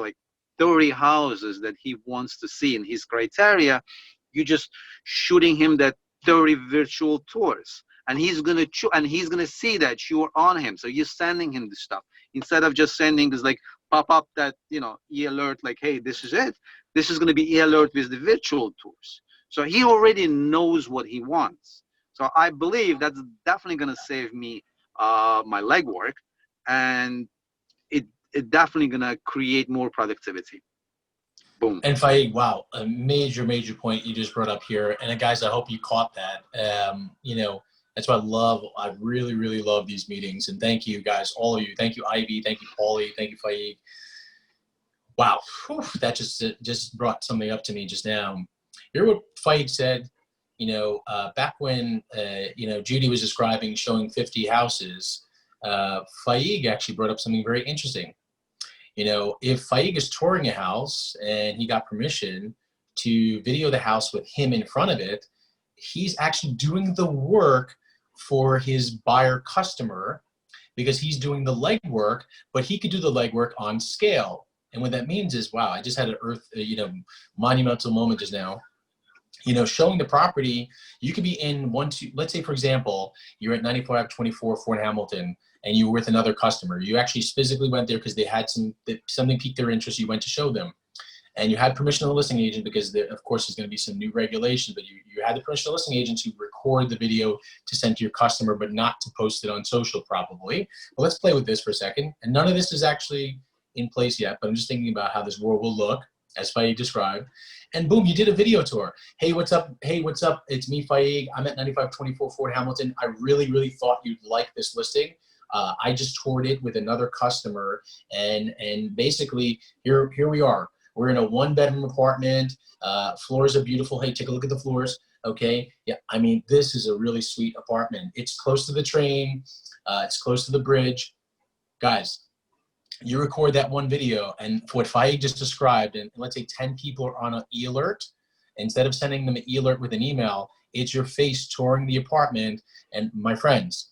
30 houses that he wants to see in his criteria, you just shooting him that 30 virtual tours, and he's gonna see that you're on him. So you're sending him the stuff instead of just sending this pop up that e-alert hey, this is it. This is gonna be e-alert with the virtual tours. So he already knows what he wants. So I believe that's definitely going to save me my legwork, and it definitely going to create more productivity. Boom. And Faik, wow, a major point you just brought up here. And guys, I hope you caught that. You know, that's what I love. I really love these meetings. And thank you guys, all of you. Thank you, Ivy. Thank you, Paulie. Thank you, Faik. Wow, whew, that just brought something up to me just now. Hear what Faik said. You know, back when you know, Judy was describing showing 50 houses, Faik actually brought up something very interesting. You know, if Faik is touring a house and he got permission to video the house with him in front of it, he's actually doing the work for his buyer customer because he's doing the legwork, but he could do the legwork on scale. And what that means is, wow, I just had an you know, monumental moment just now. You know, showing the property, you could be in let's say, for example, you're at 94 Ave 24, Fort Hamilton, and you were with another customer. You actually physically went there because they had something piqued their interest. You went to show them. And you had permission of the listing agent because there, of course, there's going to be some new regulations, but you had the permission of the listing agent to record the video to send to your customer, but not to post it on social probably. But let's play with this for a second. And none of this is actually in place yet, but I'm just thinking about how this world will look, as Faik described. And boom, you did a video tour. Hey, what's up? Hey, what's up? It's me, Faik. I'm at 9524 Fort Hamilton. I really thought you'd like this listing. I just toured it with another customer, and basically here we are. We're in a 1-bedroom apartment. Floors are beautiful. Hey, take a look at the floors. Okay. Yeah. I mean, this is a really sweet apartment. It's close to the train. It's close to the bridge. Guys, you record that one video, and for what Faik just described, and let's say 10 people are on an e-alert, instead of sending them an e-alert with an email, it's your face touring the apartment. And my friends,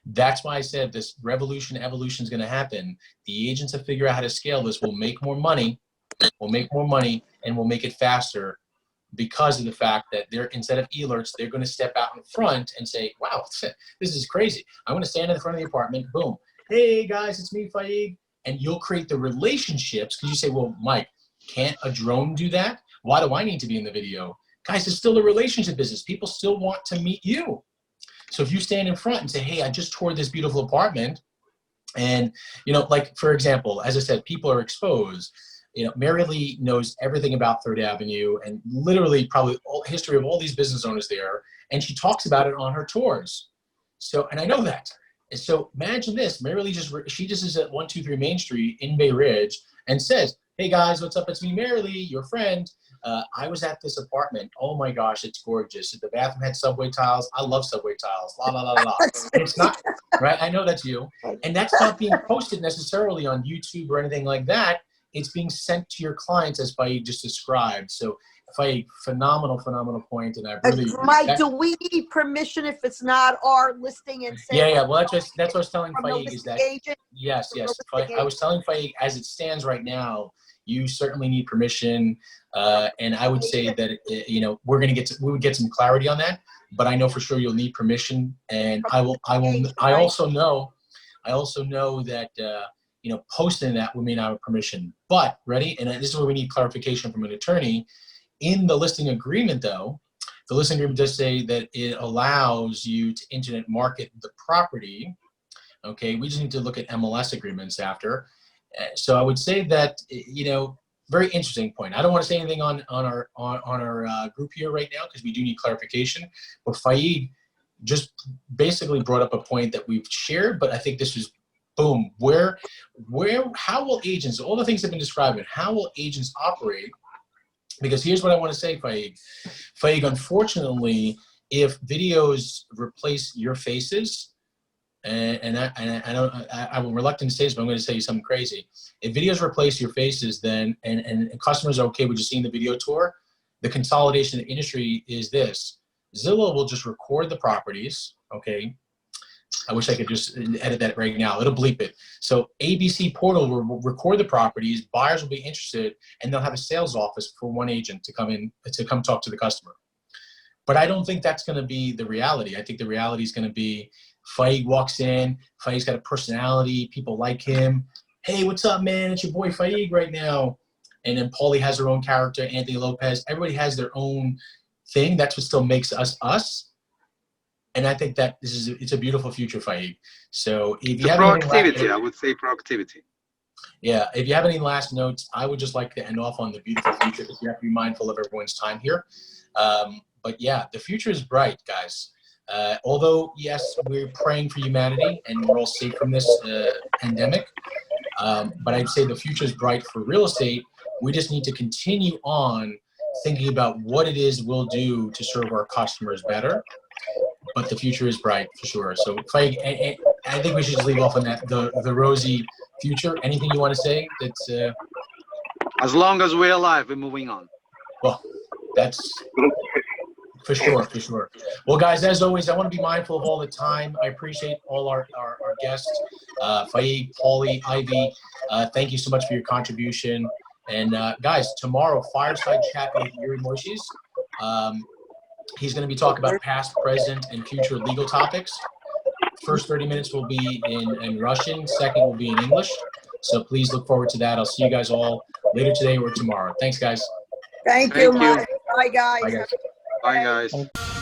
that's why I said this evolution is going to happen. The agents that figure out how to scale this will make more money. We'll make more money, and we'll make it faster because of the fact that they're, instead of e-alerts, they're going to step out in front and say, wow, this is crazy. I'm going to stand in the front of the apartment. Boom. Hey guys, it's me, Faik. And you'll create the relationships because you say, well, Mike, can't a drone do that? Why do I need to be in the video? Guys, it's still a relationship business. People still want to meet you. So if you stand in front and say, hey, I just toured this beautiful apartment. And, you know, like, for example, as I said, people are exposed. You know, Mary Lee knows everything about 3rd Avenue and literally probably all history of all these business owners there. And she talks about it on her tours. So, and I know that. And so imagine this, Mary Lee she just is at 123 Main Street in Bay Ridge and says, hey guys, what's up? It's me, Mary Lee, your friend. I was at this apartment. Oh my gosh, it's gorgeous. The bathroom had subway tiles. I love subway tiles. La, la, la, la. It's not, right? I know that's you. And that's not being posted necessarily on YouTube or anything like that. It's being sent to your clients as Faik just described. So Faik, phenomenal point. And I really, Mike, do we need permission if it's not our listing and sale? Yeah. Well, that's what I was telling From the Faik is that, listing agent? yes. From the I was telling Faik, as it stands right now, you certainly need permission. And I would say that, you know, we would get some clarity on that, but I know for sure you'll need permission. And I also know that, you know, posting that we may not have permission, but ready. And this is where we need clarification from an attorney. In the listing agreement though, the listing agreement does say that it allows you to internet market the property. Okay. We just need to look at MLS agreements after. So I would say that, you know, very interesting point. I don't want to say anything on our group here right now because we do need clarification. But Faik just basically brought up a point that we've shared, but I think this was boom. How will agents, all the things have been described, how will agents operate? Because here's what I want to say, Faik. Faik, unfortunately, if videos replace your faces, and I'm reluctant to say this, but I'm going to tell you something crazy. If videos replace your faces, then and customers are okay with just seeing the video tour, the consolidation of the industry is this. Zillow will just record the properties, okay? I wish I could just edit that right now. It'll bleep it. So ABC Portal will record the properties, buyers will be interested, and they'll have a sales office for one agent to come talk to the customer. But I don't think that's going to be the reality. I think the reality is going to be Faik walks in, Faik's got a personality, people like him. Hey, what's up, man? It's your boy Faik right now. And then Paulie has her own character, Anthony Lopez. Everybody has their own thing. That's what still makes us us. And I think that it's a beautiful future, Faik. So if you have proactivity, I would say proactivity. Yeah, if you have any last notes, I would just like to end off on the beautiful future because you have to be mindful of everyone's time here. But yeah, the future is bright, guys. Although, yes, we're praying for humanity and we're all safe from this pandemic. But I'd say the future is bright for real estate. We just need to continue on thinking about what it is we'll do to serve our customers better. But the future is bright for sure. So, Faik, I think we should just leave off on that the rosy future. Anything you want to say? That's as long as we're alive, we're moving on. Well, that's for sure, for sure. Well, guys, as always, I want to be mindful of all the time. I appreciate all our guests, Faik, Paulie, Ivy. Thank you so much for your contribution. And guys, tomorrow, fireside chat with Yuri Moishes. He's going to be talking about past, present, and future legal topics. First 30 minutes will be in Russian. Second will be in English. So please look forward to that. I'll see you guys all later today or tomorrow. Thanks, guys. Thank you, Thank you. Mike. Bye, guys. Bye, guys. Bye, guys.